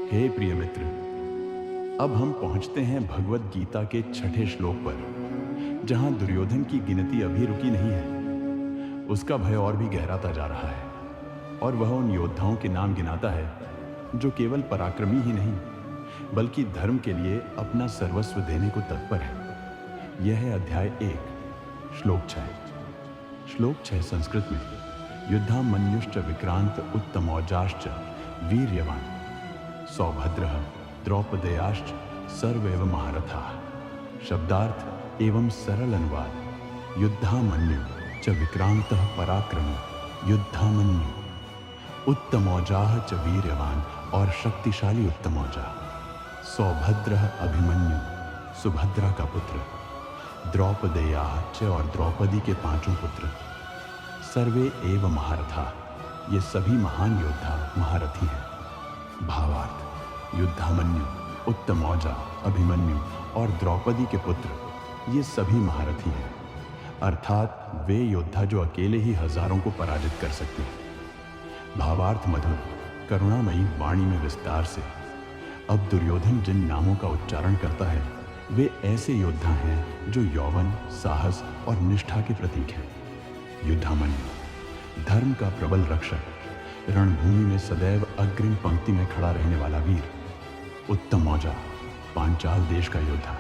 हे प्रिय मित्र, अब हम पहुंचते हैं भगवत गीता के छठे श्लोक पर, जहां दुर्योधन की गिनती अभी रुकी नहीं है। उसका भय और भी गहराता जा रहा है और वह उन योद्धाओं के नाम गिनाता है जो केवल पराक्रमी ही नहीं बल्कि धर्म के लिए अपना सर्वस्व देने को तत्पर है। यह है अध्याय 1 श्लोक 6। श्लोक 6 संस्कृत में युद्धामन्युश्च विक्रांत उत्तमौजाश्च वीर्यवान सौभद्रः द्रौपदेयाश्च सर्वैव महारथाः। शब्दार्थ एवं सरल अनुवाद। युद्धामन्यु च विक्रांतः पराक्रमी युद्धामन्यु उत्तमौजाः च वीर्यवान और शक्तिशाली उत्तमौजा। सौभद्रः अभिमन्यु सुभद्रा का पुत्र। द्रौपदेयाः च और द्रौपदी के पांचों पुत्र। सर्वे एव महारथा ये सभी महान योद्धा महारथी हैं। भावार्थ युद्धामन्यु उत्तमौजा अभिमन्यु और द्रौपदी के पुत्र ये सभी महारथी हैं, अर्थात वे योद्धा जो अकेले ही हजारों को पराजित कर सकते हैं। भावार्थ मधुर करुणामयी वाणी में विस्तार से अब दुर्योधन जिन नामों का उच्चारण करता है वे ऐसे योद्धा हैं जो यौवन साहस और निष्ठा के प्रतीक हैं। युद्धामन्यु धर्म का प्रबल रक्षक, रणभूमि में सदैव अग्रिम पंक्ति में खड़ा रहने वाला वीर। उत्तमौजा पांचाल देश का योद्धा,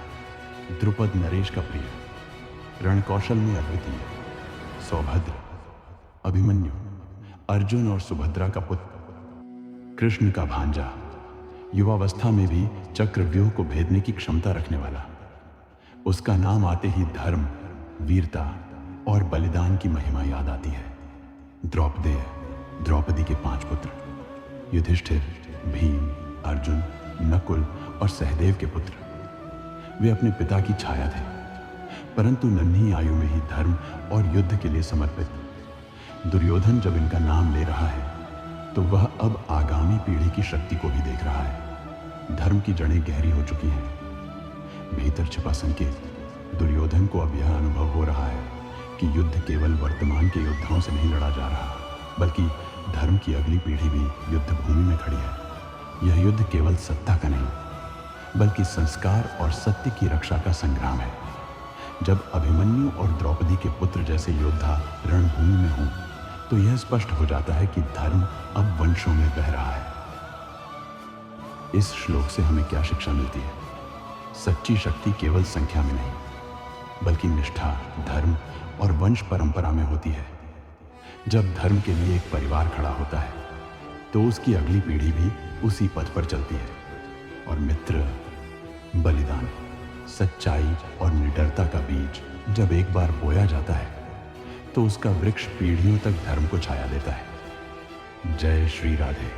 द्रुपद नरेश का प्रिय, रणकौशल में अद्वितीय। सौभद्र अभिमन्यु अर्जुन और सुभद्रा का पुत्र, कृष्ण का भांजा, युवावस्था में भी चक्रव्यूह को भेदने की क्षमता रखने वाला। उसका नाम आते ही धर्म, वीरता और बलिदान की महिमा याद आती है। द्रौपदेय द्रौपदी के 5 पुत्र, युधिष्ठिर, भीम, अर्जुन, नकुल और सहदेव के पुत्र। वे अपने पिता की छाया थे, परंतु नन्ही आयु में ही धर्म और युद्ध के लिए समर्पित। दुर्योधन जब इनका नाम ले रहा है तो वह अब आगामी पीढ़ी की शक्ति को भी देख रहा है। धर्म की जड़ें गहरी हो चुकी हैं। भीतर छिपा संकेत दुर्योधन को अब यह अनुभव हो रहा है कि युद्ध केवल वर्तमान के योद्धाओं से नहीं लड़ा जा रहा, बल्कि धर्म की अगली पीढ़ी भी युद्ध भूमि में खड़ी है। यह युद्ध केवल सत्ता का नहीं बल्कि संस्कार और सत्य की रक्षा का संग्राम है। जब अभिमन्यु और द्रौपदी के पुत्र जैसे योद्धा रणभूमि में हों तो यह स्पष्ट हो जाता है कि धर्म अब वंशों में बह रहा है। इस श्लोक से हमें क्या शिक्षा मिलती है? सच्ची शक्ति केवल संख्या में नहीं बल्कि निष्ठा, धर्म और वंश परंपरा में होती है। जब धर्म के लिए एक परिवार खड़ा होता है तो उसकी अगली पीढ़ी भी उसी पथ पर चलती है। और मित्र, बलिदान, सच्चाई और निडरता का बीज जब एक बार बोया जाता है तो उसका वृक्ष पीढ़ियों तक धर्म को छाया देता है। जय श्री राधे।